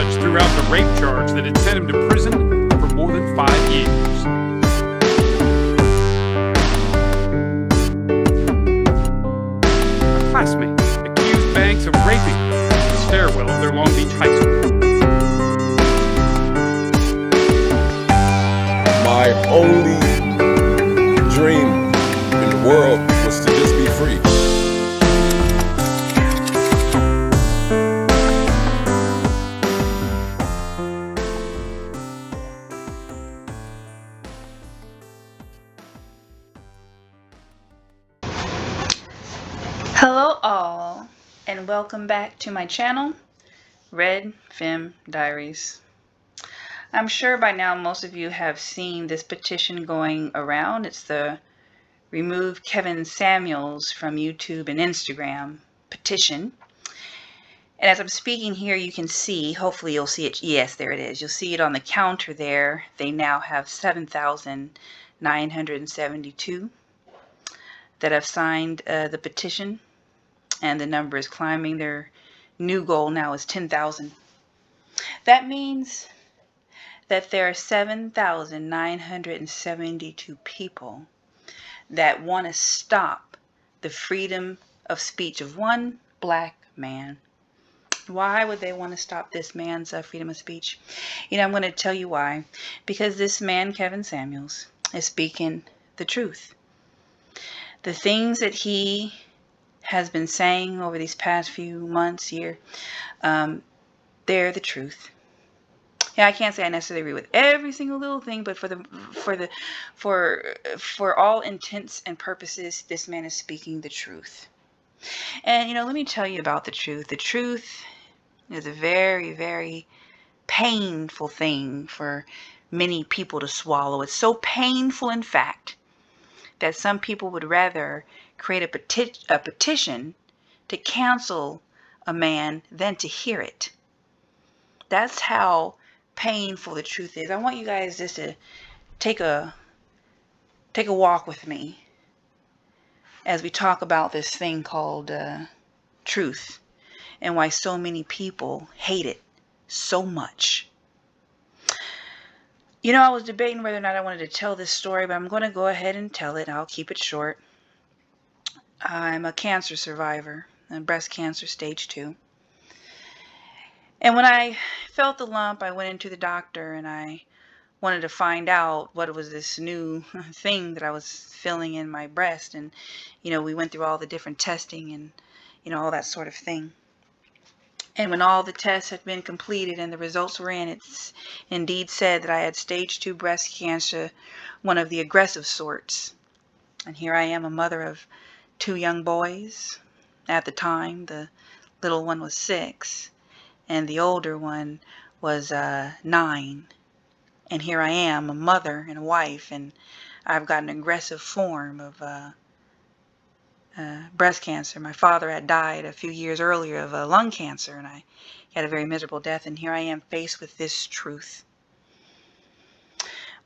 judge threw out the rape charge that had sent him to prison for more than 5 years. A classmate accused Banks of raping her in the stairwell of their Long Beach high school. My only dream in the world was to just be free. Hello all, and welcome back to my channel, Red Femme Diaries. I'm sure by now most of you have seen this petition going around. It's the Remove Kevin Samuels from YouTube and Instagram petition. And as I'm speaking here, you can see, hopefully you'll see it. Yes, there it is. You'll see it on the counter there. They now have 7,972 that have signed the petition. And the number is climbing. Their new goal now is 10,000. That means that there are 7,972 people that want to stop the freedom of speech of one black man. Why would they want to stop this man's freedom of speech? You know, I'm going to tell you why. Because this man, Kevin Samuels, is speaking the truth. The things that he has been saying over these past few months, year, they're the truth. Yeah, I can't say I necessarily agree with every single little thing, but for all intents and purposes, this man is speaking the truth. And you know, let me tell you about the truth. The truth is a very, very painful thing for many people to swallow. It's so painful, in fact, that some people would rather create a petition to cancel a man than to hear it. That's how painful the truth is. I want you guys just to take a walk with me as we talk about this thing called truth and why so many people hate it so much. You know, I was debating whether or not I wanted to tell this story, but I'm going to go ahead and tell it. I'll keep it short. I'm a cancer survivor, breast cancer stage 2. And when I felt the lump, I went into the doctor and I wanted to find out what was this new thing that I was feeling in my breast. And, you know, we went through all the different testing and, you know, all that sort of thing. And when all the tests had been completed and the results were in, it's indeed said that I had stage 2 breast cancer, one of the aggressive sorts. And here I am, a mother of 2 young boys. At the time, the little one was 6 and the older one was 9. And here I am, a mother and a wife, and I've got an aggressive form of breast cancer. My father had died a few years earlier of lung cancer, and I had a very miserable death, and here I am faced with this truth.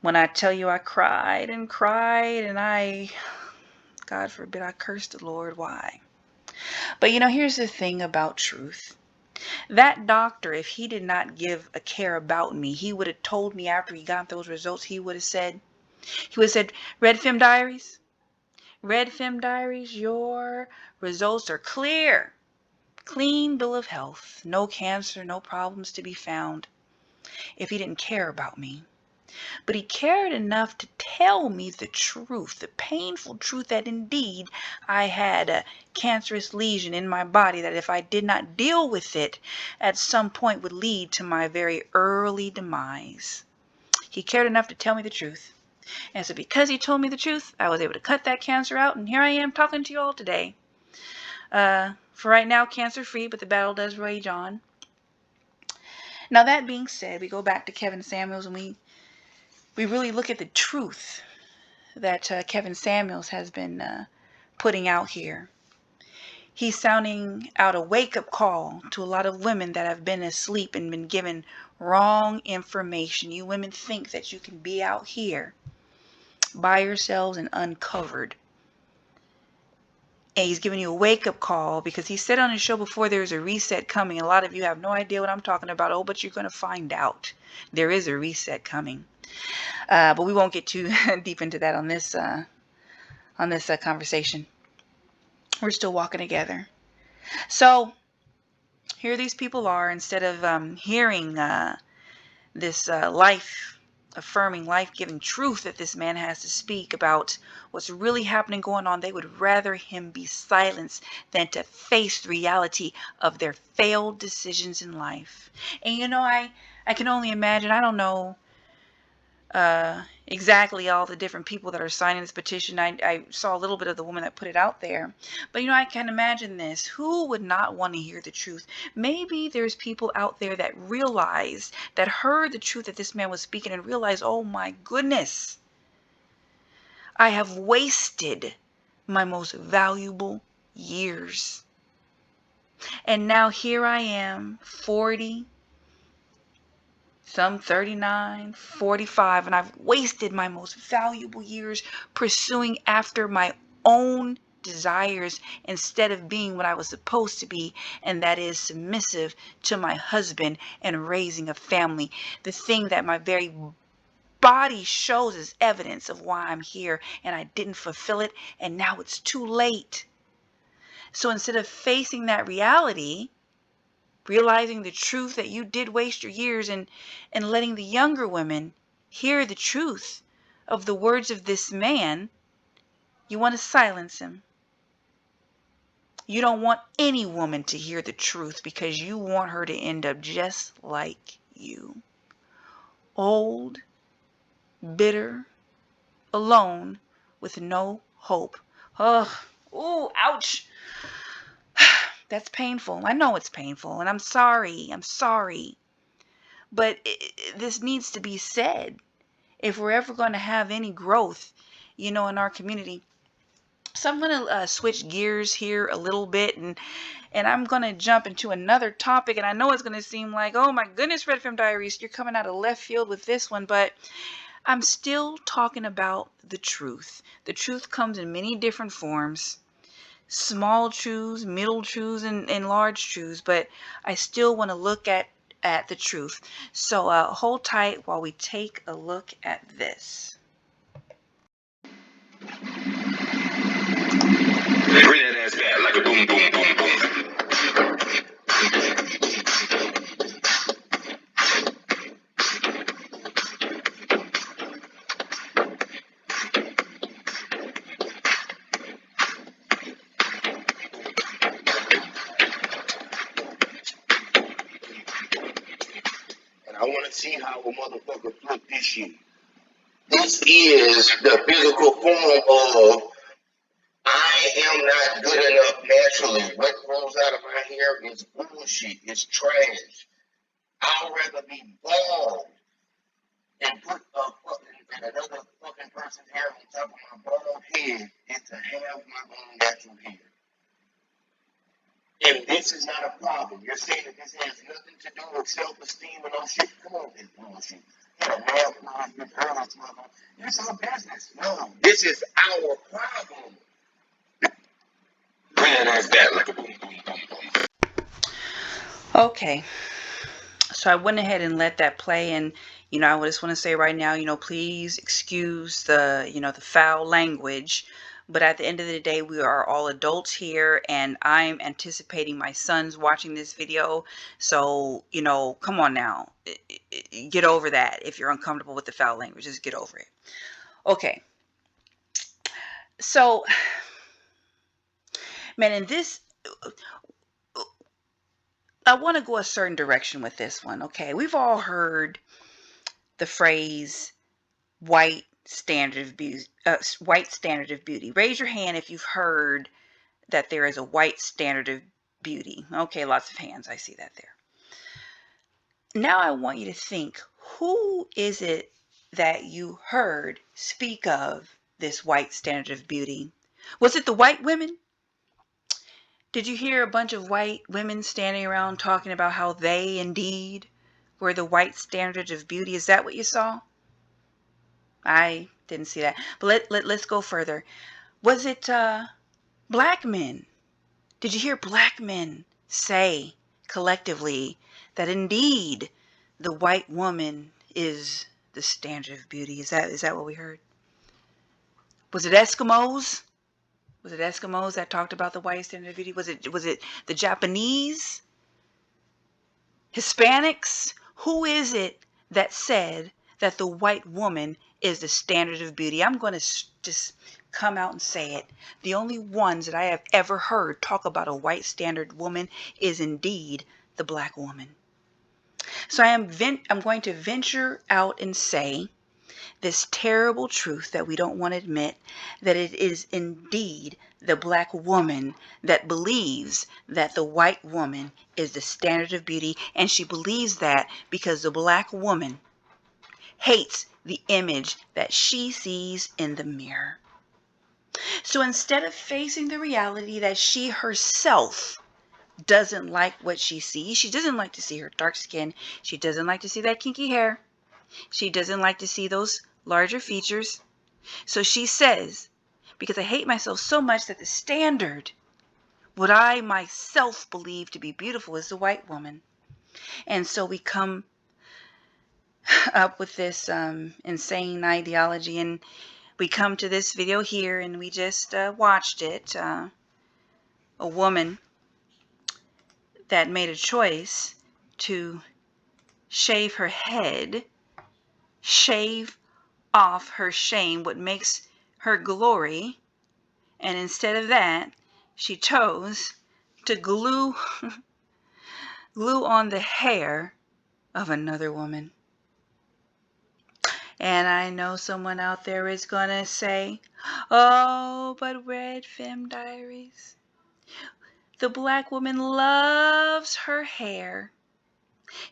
When I tell you I cried and cried, and I, God forbid, I cursed the Lord. Why? But you know, here's the thing about truth. That doctor, if he did not give a care about me, he would have told me after he got those results, he would have said, Red Femme Diaries, Red Femme Diaries, your results are clear. Clean bill of health, no cancer, no problems to be found. If he didn't care about me. But he cared enough to tell me the truth, the painful truth that indeed I had a cancerous lesion in my body that if I did not deal with it, at some point would lead to my very early demise. He cared enough to tell me the truth. And so because he told me the truth, I was able to cut that cancer out, and here I am talking to you all today. For right now, cancer-free, but the battle does rage on. Now that being said, we go back to Kevin Samuels, and we really look at the truth that Kevin Samuels has been putting out here. He's sounding out a wake-up call to a lot of women that have been asleep and been given wrong information. You women think that you can be out here by yourselves and uncovered And he's giving you a wake-up call because he said on his show before there's a reset coming. A lot of you have no idea what I'm talking about. Oh, but you're going to find out. There is a reset coming. But we won't get too deep into that on this conversation. We're still walking together. So here these people are, instead of hearing this life-affirming, life-giving truth that this man has to speak about what's really happening going on, they would rather him be silenced than to face the reality of their failed decisions in life. And you know, I can only imagine, I don't know exactly all the different people that are signing this petition. I saw a little bit of the woman that put it out there. But you know, I can imagine this. Who would not want to hear the truth? Maybe there's people out there that realized, that heard the truth that this man was speaking and realized, oh my goodness, I have wasted my most valuable years. And now here I am, 40, some 39, 45, and I've wasted my most valuable years pursuing after my own desires instead of being what I was supposed to be, and that is submissive to my husband and raising a family. The thing that my very body shows as evidence of why I'm here, and I didn't fulfill it, and now it's too late. So instead of facing that reality, realizing the truth that you did waste your years, and letting the younger women hear the truth of the words of this man, you want to silence him. You don't want any woman to hear the truth because you want her to end up just like you. Old, bitter, alone, with no hope. Ugh. Ooh, ouch. That's painful. I know it's painful, and I'm sorry. I'm sorry. But this needs to be said if we're ever going to have any growth, you know, in our community. So I'm going to switch gears here a little bit, and I'm going to jump into another topic. And I know it's going to seem like, oh my goodness, Red Femme Diaries, you're coming out of left field with this one, but I'm still talking about the truth. The truth comes in many different forms. Small truths, middle truths, and large truths, but I still want to look at the truth. So hold tight while we take a look at this. Bring that ass back like a boom, boom, boom, boom. I want to see how a motherfucker flip this shit. This is the physical form of I am not good enough naturally. What grows out of my hair is bullshit. It's trash. I'd rather be bald and put another fucking person's hair on top of my bald head than to have my own natural hair. And this is not a problem. You're saying that this has nothing to do with self-esteem and all shit. Come on, this bullshit. It's our business. No, this is our problem. Bring that ass back like a boom, boom, boom, boom. Okay. So I went ahead and let that play, and you know, I just want to say right now, you know, please excuse the, you know, the foul language. But at the end of the day, we are all adults here, and I'm anticipating my sons watching this video. So, you know, come on now. Get over that. If you're uncomfortable with the foul language, just get over it. Okay. So, man, in this, I want to go a certain direction with this one. Okay. We've all heard the phrase white standard of beauty. White standard of beauty. Raise your hand if you've heard that there is a white standard of beauty. Okay, lots of hands. I see that there. Now I want you to think, who is it that you heard speak of this white standard of beauty? Was it the white women? Did you hear a bunch of white women standing around talking about how they indeed were the white standard of beauty? Is that what you saw? I didn't see that. But let's go further. Was it Black men. Did you hear black men say collectively that indeed the white woman is the standard of beauty? Is that what we heard? Was it Eskimos? Was it Eskimos that talked about the white standard of beauty? Was it the Japanese? Hispanics? Who is it that said that the white woman is the standard of beauty? I'm going to just come out and say it. The only ones that I have ever heard talk about a white standard woman is indeed the black woman. So I'm going to venture out and say this terrible truth that we don't want to admit, that it is indeed the black woman that believes that the white woman is the standard of beauty, and she believes that because the black woman hates the image that she sees in the mirror. So instead of facing the reality that she herself doesn't like what she sees, she doesn't like to see her dark skin, she doesn't like to see that kinky hair, she doesn't like to see those larger features. So she says, because I hate myself so much that the standard, what I myself believe to be beautiful, is the white woman. And so we come up with this insane ideology, and we come to this video here, and we just watched it. A woman that made a choice to shave her head, shave off her shame, what makes her glory, and instead of that, she chose to glue on the hair of another woman. And I know someone out there is gonna say, oh, but Red Femme Diaries, the black woman loves her hair.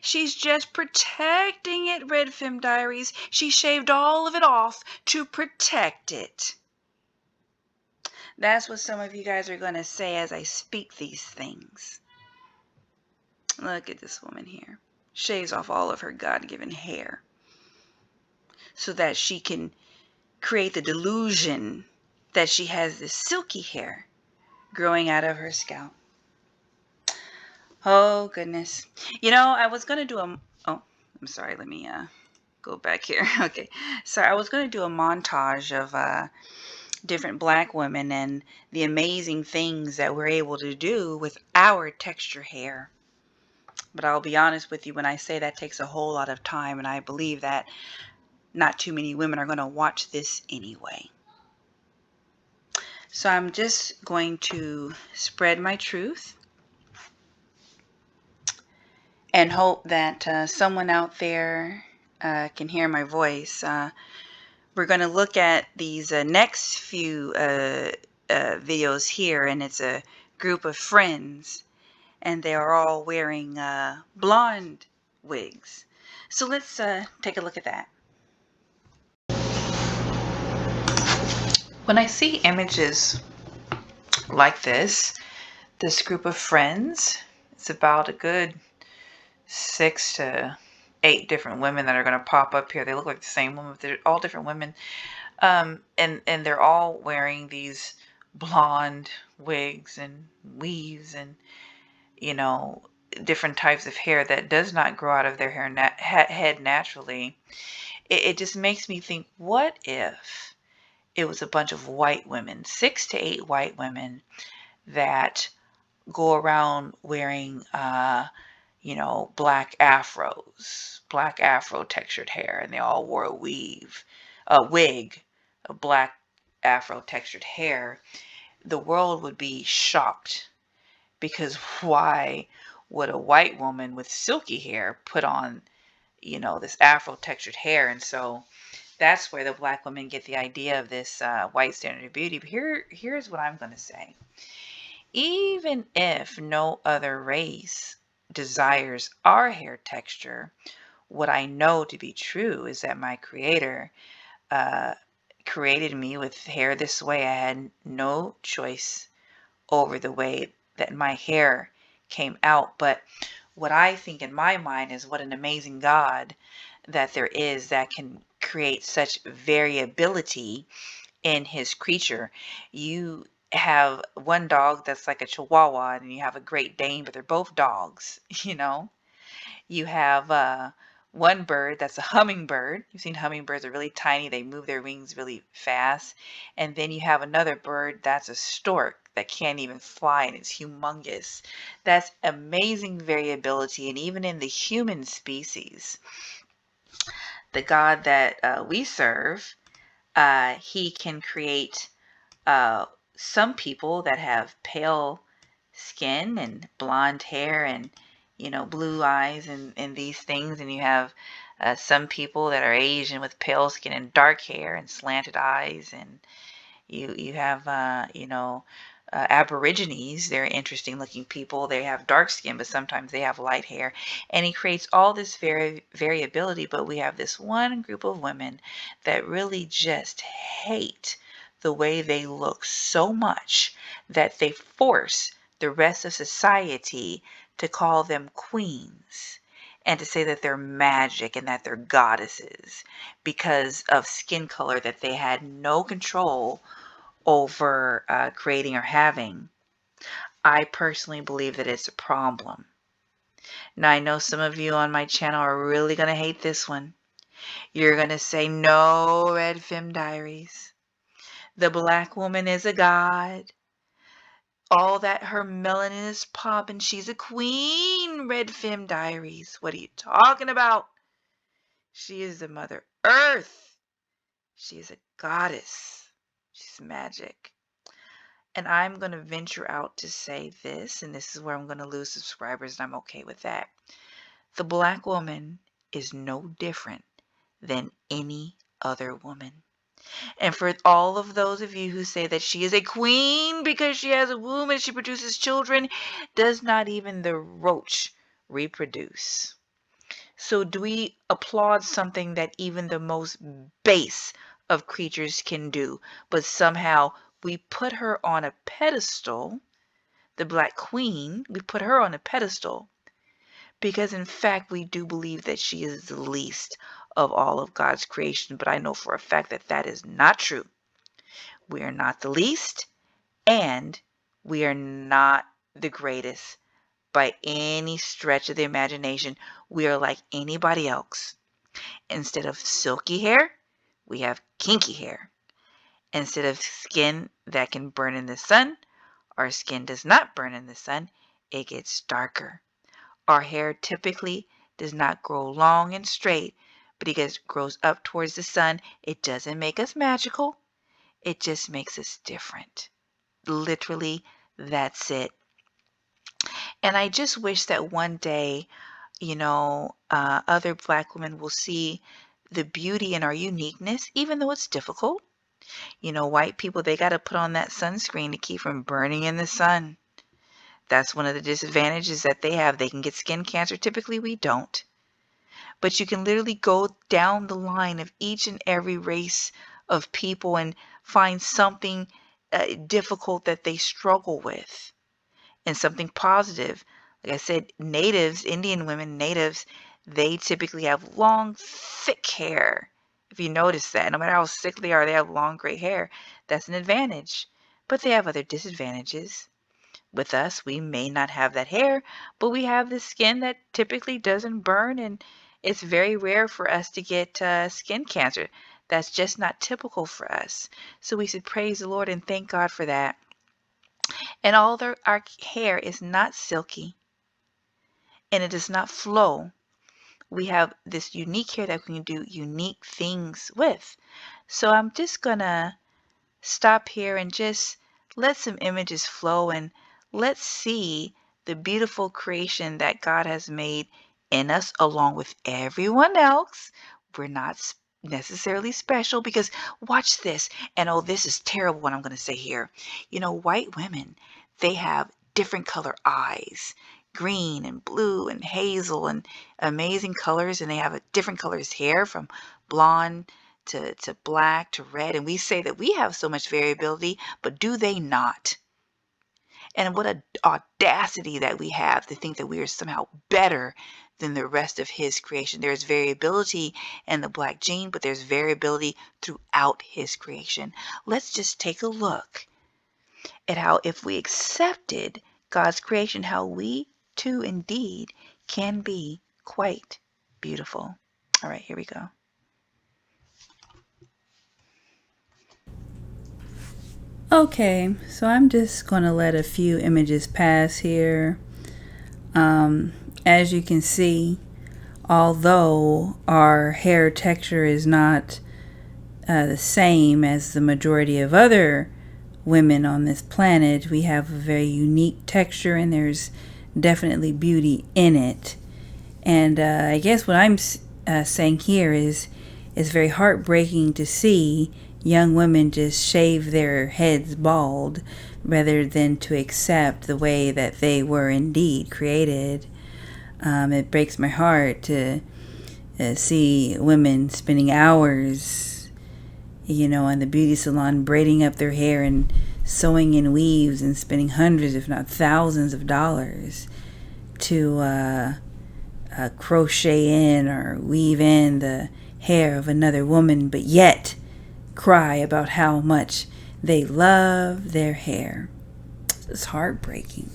She's just protecting it, Red Femme Diaries. She shaved all of it off to protect it. That's what some of you guys are going to say as I speak these things. Look at this woman here. Shaves off all of her God-given hair so that she can create the delusion that she has this silky hair growing out of her scalp. Oh, goodness. You know, I was going to do a... Oh, I'm sorry. Let me go back here. Okay. So I was going to do a montage of different black women and the amazing things that we're able to do with our texture hair. But I'll be honest with you, when I say that takes a whole lot of time, and I believe that not too many women are going to watch this anyway. So I'm just going to spread my truth and hope that someone out there can hear my voice. We're going to look at these next few videos here, and it's a group of friends, and they are all wearing blonde wigs. So let's take a look at that. When I see images like this group of friends, it's about a good 6 to 8 different women that are going to pop up here. They look like the same woman, but they're all different women. And they're all wearing these blonde wigs and weaves and, you know, different types of hair that does not grow out of their head naturally. It just makes me think, what if it was a bunch of white women, 6 to 8 white women that go around wearing, you know, black afros, black afro textured hair, and they all wore a wig, a black afro textured hair. The world would be shocked, because why would a white woman with silky hair put on, you know, this afro textured hair? And so that's where the black women get the idea of this white standard of beauty. But here's what I'm going to say. Even if no other race desires our hair texture, what I know to be true is that my creator created me with hair this way. I had no choice over the way that my hair came out. But what I think in my mind is, what an amazing God that there is, that can create such variability in his creature. You have one dog that's like a Chihuahua, and you have a Great Dane, but they're both dogs, you know. You have one bird that's a hummingbird. You've seen hummingbirds are really tiny. They move their wings really fast. And then you have another bird that's a stork that can't even fly, and it's humongous. That's amazing variability. And even in the human species, the God that we serve, he can create uh, some people that have pale skin and blonde hair and blue eyes and these things, and you have some people that are Asian with pale skin and dark hair and slanted eyes, and you have Aborigines. They're interesting looking people. They have dark skin, but sometimes they have light hair. And he creates all this variability, but we have this one group of women that really just hate the way they look so much that they force the rest of society to call them queens and to say that they're magic and that they're goddesses because of skin color that they had no control over creating or having. I personally believe that it's a problem. Now, I know some of you on my channel are really going to hate this one. You're going to say, no, Red Femme Diaries. The black woman is a god. All that her melanin is popping. She's a queen, Red Femme Diaries. What are you talking about? She is the Mother Earth. She is a goddess. She's magic. And I'm going to venture out to say this, and this is where I'm going to lose subscribers, and I'm okay with that. The black woman is no different than any other woman. And for all of those of you who say that she is a queen because she has a womb and she produces children, does not even the roach reproduce? So do we applaud something that even the most base of creatures can do, but somehow we put her on a pedestal, the Black Queen, we put her on a pedestal because in fact we do believe that she is the least of all of God's creation, but I know for a fact that that is not true. We are not the least, and we are not the greatest by any stretch of the imagination. We are like anybody else. Instead of silky hair, we have kinky hair. Instead of skin that can burn in the sun, our skin does not burn in the sun, it gets darker. Our hair typically does not grow long and straight, but it grows up towards the sun. It doesn't make us magical, it just makes us different. Literally, that's it. And I just wish that one day, other black women will see the beauty in our uniqueness, even though it's difficult. White people, they got to put on that sunscreen to keep from burning in the sun. That's one of the disadvantages that they have. They can get skin cancer. Typically, we don't. But you can literally go down the line of each and every race of people and find something difficult that they struggle with and something positive. Like I said, natives, Indian women, natives, they typically have long, thick hair. If you notice that, no matter how sick they are, they have long, gray hair. That's an advantage. But they have other disadvantages. With us, we may not have that hair, but we have the skin that typically doesn't burn, and it's very rare for us to get skin cancer. That's just not typical for us. So we should praise the Lord and thank God for that. And although our hair is not silky and it does not flow, we have this unique hair that we can do unique things with. So I'm just going to stop here and just let some images flow and let's see the beautiful creation that God has made in us along with everyone else. We're not necessarily special because watch this. And oh, this is terrible what I'm going to say here. White women, they have different color eyes, green and blue and hazel and amazing colors, and they have a different colors hair from blonde to black to red, and we say that we have so much variability, but do they not? And what an audacity that we have to think that we are somehow better than the rest of his creation. There's variability in the black gene, but there's variability throughout his creation. Let's just take a look. at how if we accepted God's creation, how we too indeed can be quite beautiful. All right, here we go. Okay, so I'm just going to let a few images pass here. As you can see, although our hair texture is not the same as the majority of other women on this planet, we have a very unique texture, and there's definitely beauty in it. And I guess what I'm saying here is it's very heartbreaking to see young women just shave their heads bald rather than to accept the way that they were indeed created. It breaks my heart to see women spending hours, in the beauty salon braiding up their hair and sewing in weaves and spending hundreds, if not thousands of dollars to crochet in or weave in the hair of another woman, but yet cry about how much they love their hair. It's heartbreaking.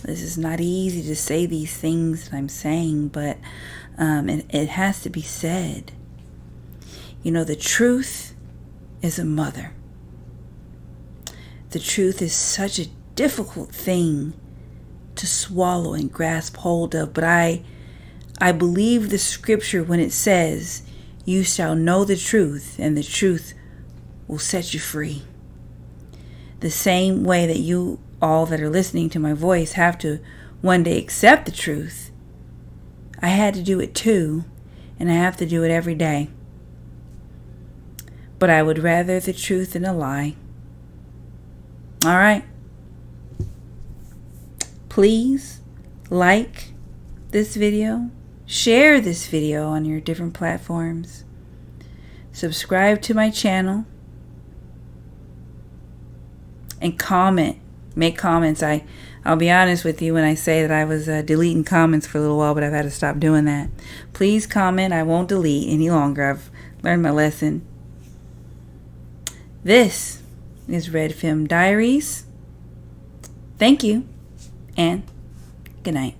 This is not easy to say these things that I'm saying, but it has to be said. The truth is a mother. The truth is such a difficult thing to swallow and grasp hold of, but I believe the scripture when it says, "You shall know the truth, and the truth will set you free." The same way that you all that are listening to my voice have to one day accept the truth, I had to do it too, and I have to do it every day. But I would rather the truth than a lie. All right. Please like this video, share this video on your different platforms, subscribe to my channel, and comment. Make comments. I'll be honest with you when I say that I was deleting comments for a little while, but I've had to stop doing that. Please comment. I won't delete any longer. I've learned my lesson. This is Red Femme Diaries. Thank you, and good night.